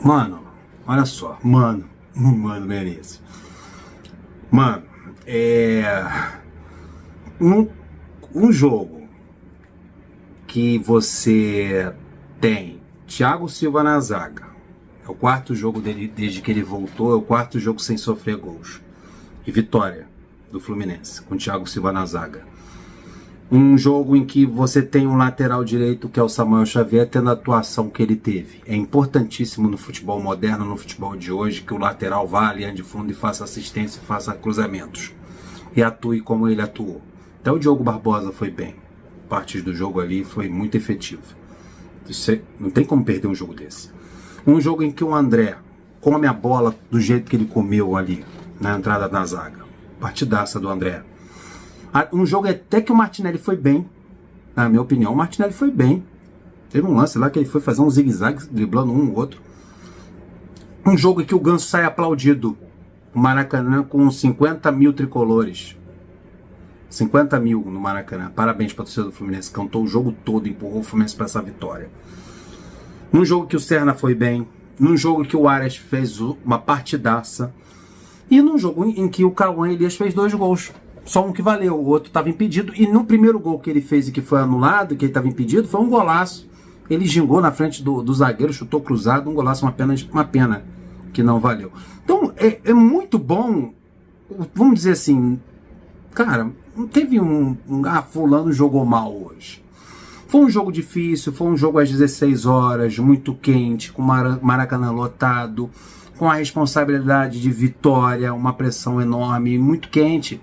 Mano, olha só, mano Menezes. Mano, um jogo que você tem Thiago Silva na zaga, é o quarto jogo dele desde que ele voltou, é o quarto jogo sem sofrer gols, e vitória do Fluminense com Thiago Silva na zaga. Um jogo em que você tem um lateral direito que é o Samuel Xavier tendo a atuação que ele teve. É importantíssimo no futebol moderno, no futebol de hoje, que o lateral vá à linha de fundo e faça assistência, faça cruzamentos e atue como ele atuou. Até o Diogo Barbosa foi bem. Partes do jogo ali foi muito efetivo. Não tem como perder um jogo desse. Um jogo em que o André come a bola do jeito que ele comeu ali na entrada da zaga. Partidaça do André. Um jogo até que o Martinelli foi bem, na minha opinião. O Martinelli foi bem. Teve um lance lá que ele foi fazer um zigue-zague, driblando um ou outro. Um jogo em que o Ganso sai aplaudido. O Maracanã com 50 mil tricolores. 50 mil no Maracanã. Parabéns para a torcida do Fluminense. Cantou o jogo todo, empurrou o Fluminense para essa vitória. Num jogo que o Serna foi bem. Num jogo que o Arias fez uma partidaça. E num jogo em que o Cauã Elias fez 2 gols. Só um que valeu, o outro estava impedido. E no primeiro gol que ele fez e que foi anulado, que ele estava impedido, foi um golaço. Ele gingou na frente do zagueiro, chutou cruzado, um golaço, uma pena que não valeu. Então, é muito bom, vamos dizer assim, cara, não teve fulano jogou mal hoje. Foi um jogo difícil, foi um jogo às 16 horas, muito quente, com Maracanã lotado, com a responsabilidade de vitória, uma pressão enorme, muito quente.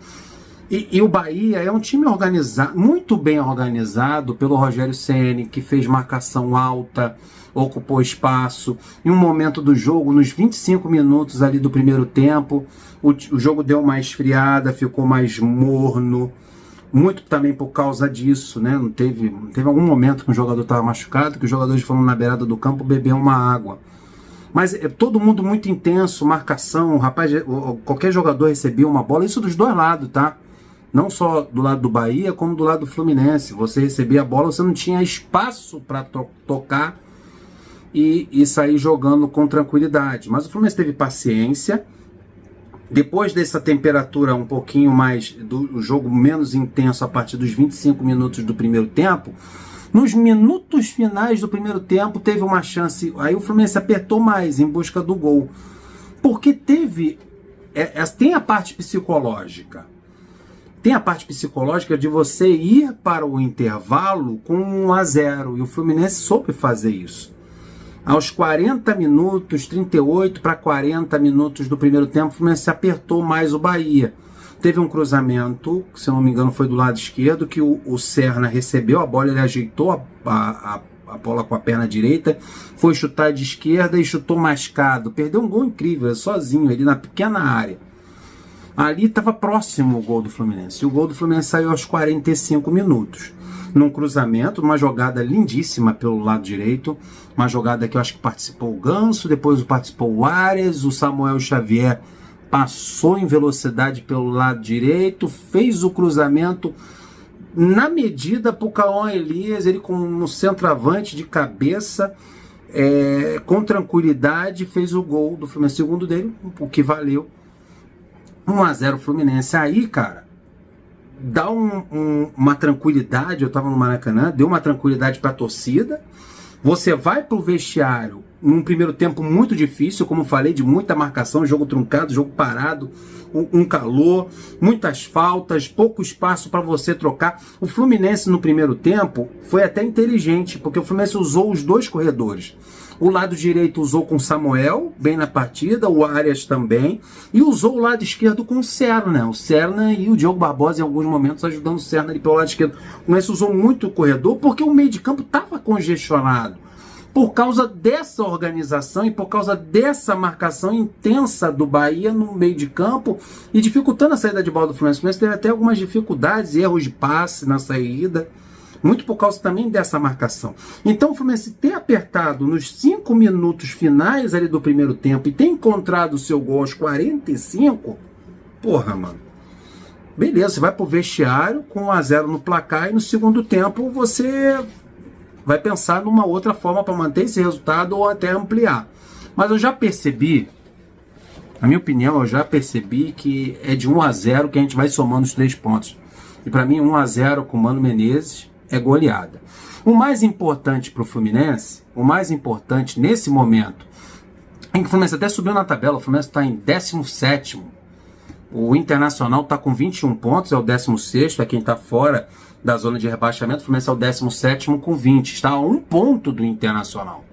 E o Bahia é um time organizado, muito bem organizado pelo Rogério Ceni, que fez marcação alta, ocupou espaço. Em um momento do jogo, nos 25 minutos ali do primeiro tempo, o jogo deu uma esfriada, ficou mais morno, muito também por causa disso, né? Não teve algum momento que o jogador estava machucado, que os jogadores foram na beirada do campo beber uma água. Mas todo mundo muito intenso, marcação, rapaz, qualquer jogador recebia uma bola, isso dos dois lados, tá? Não só do lado do Bahia, como do lado do Fluminense. Você recebia a bola, você não tinha espaço para tocar e sair jogando com tranquilidade. Mas o Fluminense teve paciência. Depois dessa temperatura um pouquinho mais, do jogo menos intenso a partir dos 25 minutos do primeiro tempo, nos minutos finais do primeiro tempo teve uma chance, aí o Fluminense apertou mais em busca do gol. Porque tem a parte psicológica. Tem a parte psicológica de você ir para o intervalo com 1-0. E o Fluminense soube fazer isso. Aos 40 minutos, 38 para 40 minutos do primeiro tempo, o Fluminense apertou mais o Bahia. Teve um cruzamento, que se eu não me engano foi do lado esquerdo, que o Serna recebeu a bola, ele ajeitou a bola com a perna direita, foi chutar de esquerda e chutou mascado. Perdeu um gol incrível, sozinho, ali na pequena área. Ali estava próximo o gol do Fluminense. E o gol do Fluminense saiu aos 45 minutos. Num cruzamento, uma jogada lindíssima pelo lado direito. Uma jogada que eu acho que participou o Ganso, depois participou o Arias, o Samuel Xavier passou em velocidade pelo lado direito, fez o cruzamento na medida para o Cauã Elias, ele com um centroavante de cabeça, com tranquilidade, fez o gol do Fluminense. Segundo dele, o que valeu. 1-0 Fluminense. Aí, cara, dá uma tranquilidade. Eu tava no Maracanã, deu uma tranquilidade pra torcida. Você vai pro vestiário num primeiro tempo muito difícil, como falei, de muita marcação, jogo truncado, jogo parado, um calor, muitas faltas, pouco espaço para você trocar. O Fluminense no primeiro tempo foi até inteligente, porque o Fluminense usou os 2 corredores. O lado direito usou com o Samuel, bem na partida, o Arias também, e usou o lado esquerdo com o Serna. O Serna e o Diogo Barbosa em alguns momentos ajudando o Serna ali pelo lado esquerdo. O Fluminense usou muito o corredor porque o meio de campo estava congestionado. Por causa dessa organização e por causa dessa marcação intensa do Bahia no meio de campo e dificultando a saída de bola do Fluminense. O Fluminense teve até algumas dificuldades, erros de passe na saída. Muito por causa também dessa marcação. Então o Fluminense ter apertado nos 5 minutos finais ali do primeiro tempo e ter encontrado o seu gol aos 45, porra, mano. Beleza, você vai pro vestiário com 1-0 no placar e no segundo tempo você vai pensar numa outra forma para manter esse resultado ou até ampliar. Mas eu já percebi, na minha opinião, eu já percebi que é de 1-0 que a gente vai somando os 3 pontos. E para mim, 1-0 com o Mano Menezes é goleada. O mais importante para o Fluminense, o mais importante nesse momento, em que o Fluminense até subiu na tabela, o Fluminense está em 17º. O Internacional está com 21 pontos, é o 16º, é quem está fora da zona de rebaixamento. O Fluminense é o 17º com 20, está a 1 ponto do Internacional.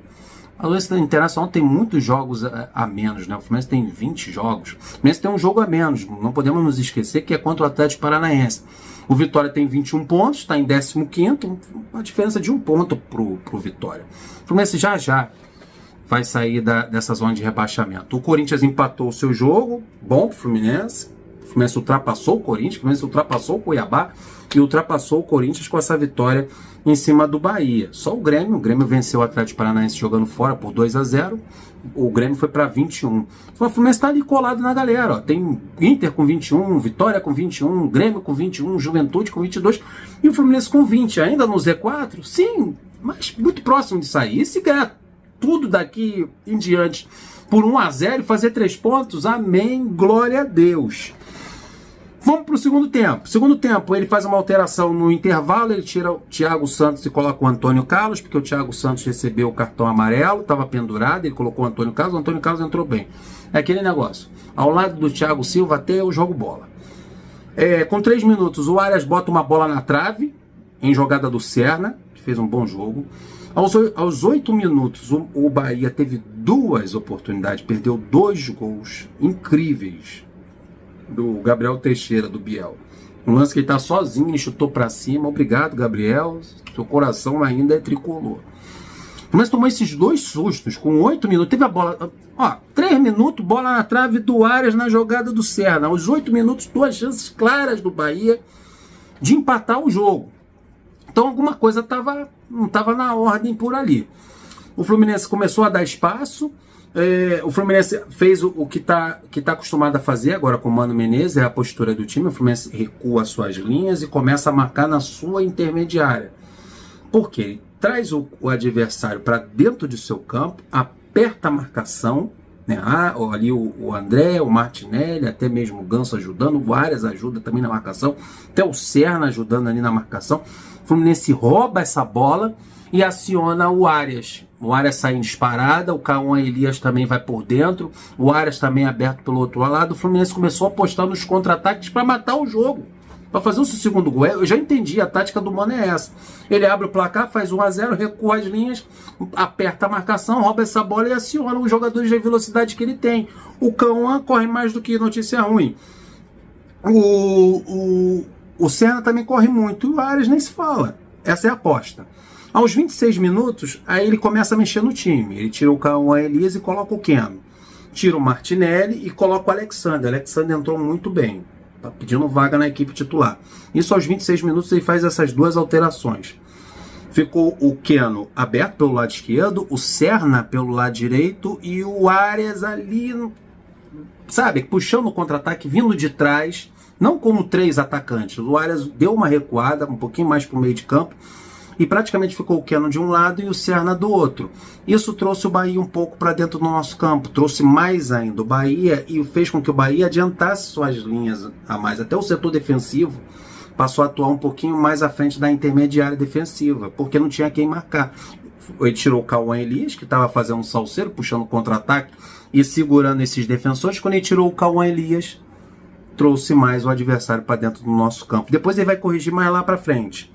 O Internacional tem muitos jogos a menos, né? O Fluminense tem 20 jogos. O Fluminense tem um jogo a menos, não podemos nos esquecer que é contra o Atlético Paranaense. O Vitória tem 21 pontos, está em 15º, uma diferença de 1 ponto pro Vitória. O Fluminense já vai sair dessa zona de rebaixamento. O Corinthians empatou o seu jogo, bom pro Fluminense. O Fluminense ultrapassou o Corinthians, o Fluminense ultrapassou o Cuiabá e ultrapassou o Corinthians com essa vitória em cima do Bahia. Só o Grêmio venceu o Atlético Paranaense jogando fora por 2-0. O Grêmio foi para 21. O Fluminense está ali colado na galera. Ó. Tem Inter com 21, Vitória com 21, Grêmio com 21, Juventude com 22 e o Fluminense com 20. Ainda no Z4? Sim, mas muito próximo de sair. E se ganhar tudo daqui em diante por 1-0 e fazer 3 pontos, amém, glória a Deus. Vamos para o segundo tempo. Segundo tempo, ele faz uma alteração no intervalo, ele tira o Thiago Santos e coloca o Antônio Carlos, porque o Thiago Santos recebeu o cartão amarelo, estava pendurado, ele colocou o Antônio Carlos entrou bem. É aquele negócio. Ao lado do Thiago Silva, até eu jogo bola. Com 3 minutos, o Arias bota uma bola na trave, em jogada do Serna, que fez um bom jogo. Aos 8 minutos, o Bahia teve 2 oportunidades, perdeu 2 gols incríveis do Gabriel Teixeira, do Biel. Um lance que ele tá sozinho, ele chutou para cima. Obrigado, Gabriel. Seu coração ainda é tricolor. Mas tomou esses 2 sustos com 8 minutos. Teve a bola. 3 minutos, bola na trave do Arias na jogada do Serna. Aos 8 minutos, 2 chances claras do Bahia de empatar o jogo. Então alguma coisa não estava na ordem por ali. O Fluminense começou a dar espaço. O Fluminense fez o que tá acostumado a fazer agora com o Mano Menezes, é a postura do time. O Fluminense recua as suas linhas e começa a marcar na sua intermediária. Por quê? Ele traz o adversário para dentro de seu campo, aperta a marcação, né? Ali o André, o Martinelli, até mesmo o Ganso ajudando, o Arias ajuda também na marcação, até o Serna ajudando ali na marcação. O Fluminense rouba essa bola e aciona o Arias. O Arias sai em disparada, o Cauã Elias também vai por dentro, o Arias também aberto pelo outro lado. O Fluminense começou a apostar nos contra-ataques para matar o jogo, para fazer o seu segundo gol. Eu já entendi, a tática do Mano é essa. Ele abre o placar, faz 1-0, recua as linhas, aperta a marcação, rouba essa bola e aciona os jogadores de velocidade que ele tem. O Cauã corre mais do que notícia ruim. O Serna também corre muito, e o Arias nem se fala. Essa é a aposta. Aos 26 minutos, aí ele começa a mexer no time. Ele tira o Cauã Elias e coloca o Keno. Tira o Martinelli e coloca o Alexandre. O Alexandre entrou muito bem. Tá pedindo vaga na equipe titular. Isso aos 26 minutos ele faz essas 2 alterações. Ficou o Keno aberto pelo lado esquerdo, o Serna pelo lado direito e o Arias ali, sabe, puxando o contra-ataque, vindo de trás, não como 3 atacantes. O Arias deu uma recuada, um pouquinho mais para o meio de campo, e praticamente ficou o Keno de um lado e o Serna do outro. Isso trouxe o Bahia um pouco para dentro do nosso campo, trouxe mais ainda o Bahia e fez com que o Bahia adiantasse suas linhas a mais. Até o setor defensivo passou a atuar um pouquinho mais à frente da intermediária defensiva, porque não tinha quem marcar. Ele tirou o Cauã Elias, que estava fazendo um salseiro, puxando contra-ataque e segurando esses defensores. Quando ele tirou o Cauã Elias, trouxe mais o adversário para dentro do nosso campo. Depois ele vai corrigir mais lá para frente.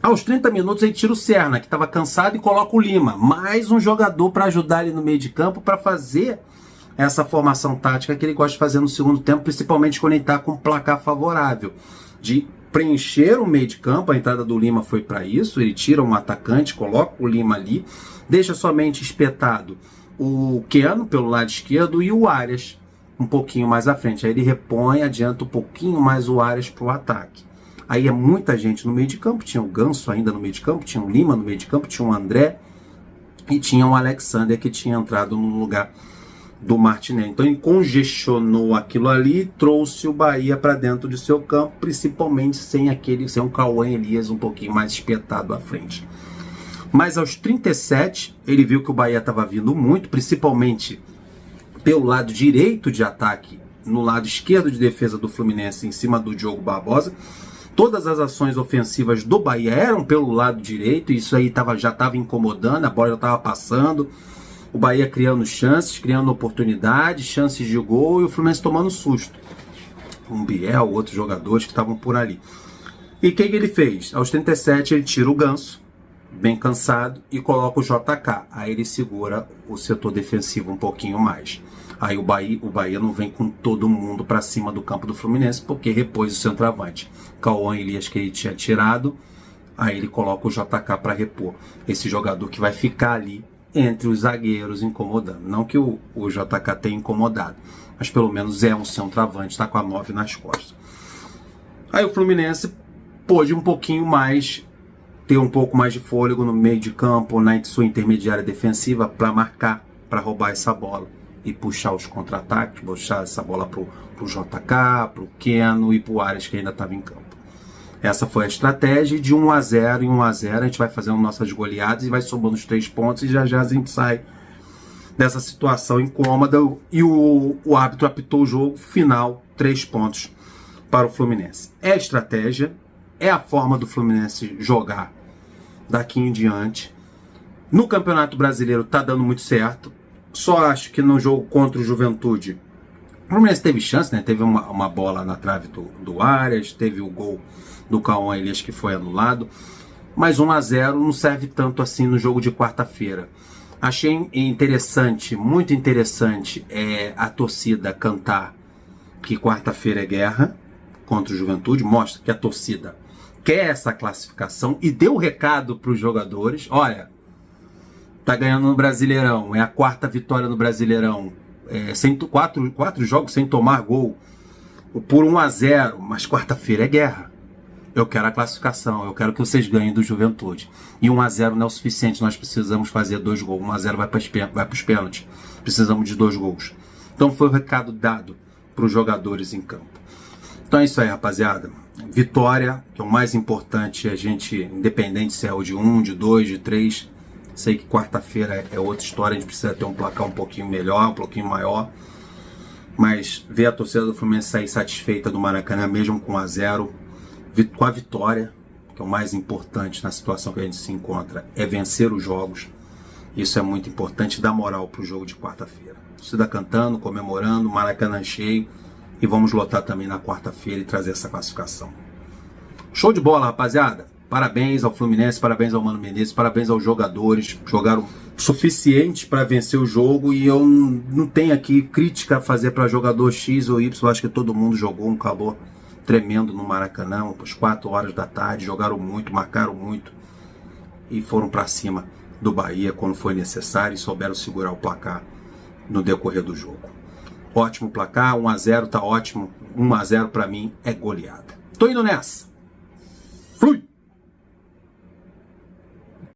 Aos 30 minutos ele tira o Serna, que estava cansado, e coloca o Lima. Mais um jogador para ajudar ele no meio de campo, para fazer essa formação tática que ele gosta de fazer no segundo tempo, principalmente quando ele está com um placar favorável. De preencher o meio de campo, a entrada do Lima foi para isso. Ele tira um atacante, coloca o Lima ali, deixa somente espetado o Keno pelo lado esquerdo e o Arias um pouquinho mais à frente. Aí ele repõe, adianta um pouquinho mais o Arias para o ataque. Aí é muita gente no meio de campo, tinha o Ganso ainda no meio de campo, tinha o Lima no meio de campo, tinha o André e tinha o Alexander que tinha entrado no lugar do Martinelli. Então ele congestionou aquilo ali, trouxe o Bahia para dentro de seu campo, principalmente sem um Cauã Elias um pouquinho mais espetado à frente. Mas aos 37, ele viu que o Bahia estava vindo muito, principalmente pelo lado direito de ataque, no lado esquerdo de defesa do Fluminense, em cima do Diogo Barbosa. Todas as ações ofensivas do Bahia eram pelo lado direito, e isso aí já estava incomodando, a bola já estava passando, o Bahia criando chances, criando oportunidades, chances de gol, e o Fluminense tomando susto. Um Biel, outros jogadores que estavam por ali. E o que ele fez? Aos 37 ele tira o Ganso, bem cansado, e coloca o JK. Aí ele segura o setor defensivo um pouquinho mais. Aí o Bahia não vem com todo mundo para cima do campo do Fluminense, porque repôs o centroavante. Cauã Elias, que ele tinha tirado, aí ele coloca o JK para repor. Esse jogador que vai ficar ali entre os zagueiros incomodando. Não que o JK tenha incomodado, mas pelo menos é um centroavante, está com a 9 nas costas. Aí o Fluminense pôde um pouquinho mais, ter um pouco mais de fôlego no meio de campo, na sua intermediária defensiva, para marcar, para roubar essa bola e puxar os contra-ataques, puxar essa bola pro JK, pro Keno e pro Arias, que ainda estava em campo. Essa foi a estratégia. De 1 a 0 em 1 a 0 a gente vai fazendo nossas goleadas e vai somando os 3 pontos, e já a gente sai dessa situação incômoda, e o árbitro apitou o jogo final, 3 pontos para o Fluminense. É a estratégia, é a forma do Fluminense jogar daqui em diante. No Campeonato Brasileiro tá dando muito certo. Só acho que no jogo contra o Juventude, o Fluminense teve chance, né? Teve uma bola na trave do Arias, teve o gol do Cauã Elias que foi anulado. Mas 1 a 0 não serve tanto assim no jogo de quarta-feira. Achei interessante, muito interessante, a torcida cantar que quarta-feira é guerra contra o Juventude. Mostra que a torcida quer essa classificação e deu o recado para os jogadores. Olha, tá ganhando no Brasileirão, é a 4ª vitória no Brasileirão, 4 jogos sem tomar gol, por 1 a 0, mas quarta-feira é guerra. Eu quero a classificação, eu quero que vocês ganhem do Juventude. E 1 a 0 não é o suficiente, nós precisamos fazer 2 gols. 1 a 0 vai para os pênaltis. Precisamos de 2 gols. Então foi o recado dado para os jogadores em campo. Então é isso aí, rapaziada. Vitória, que é o mais importante, a gente, independente se é o de 1, de 2, de 3, sei que quarta-feira é outra história, a gente precisa ter um placar um pouquinho melhor, um pouquinho maior. Mas ver a torcida do Fluminense sair satisfeita do Maracanã, mesmo com 1 a 0, com a vitória, que é o mais importante na situação que a gente se encontra, é vencer os jogos. Isso é muito importante, dar moral para o jogo de quarta-feira. Torcida cantando, comemorando, Maracanã cheio, e vamos lotar também na quarta-feira e trazer essa classificação. Show de bola, rapaziada. Parabéns ao Fluminense, parabéns ao Mano Menezes, parabéns aos jogadores. Jogaram o suficiente para vencer o jogo, e eu não tenho aqui crítica a fazer para jogador X ou Y. Eu acho que todo mundo jogou um calor tremendo no Maracanã, às 4 horas da tarde, jogaram muito, marcaram muito e foram para cima do Bahia quando foi necessário e souberam segurar o placar no decorrer do jogo. Ótimo placar, 1 a 0 tá ótimo, 1 a 0 para mim é goleada. Tô indo nessa.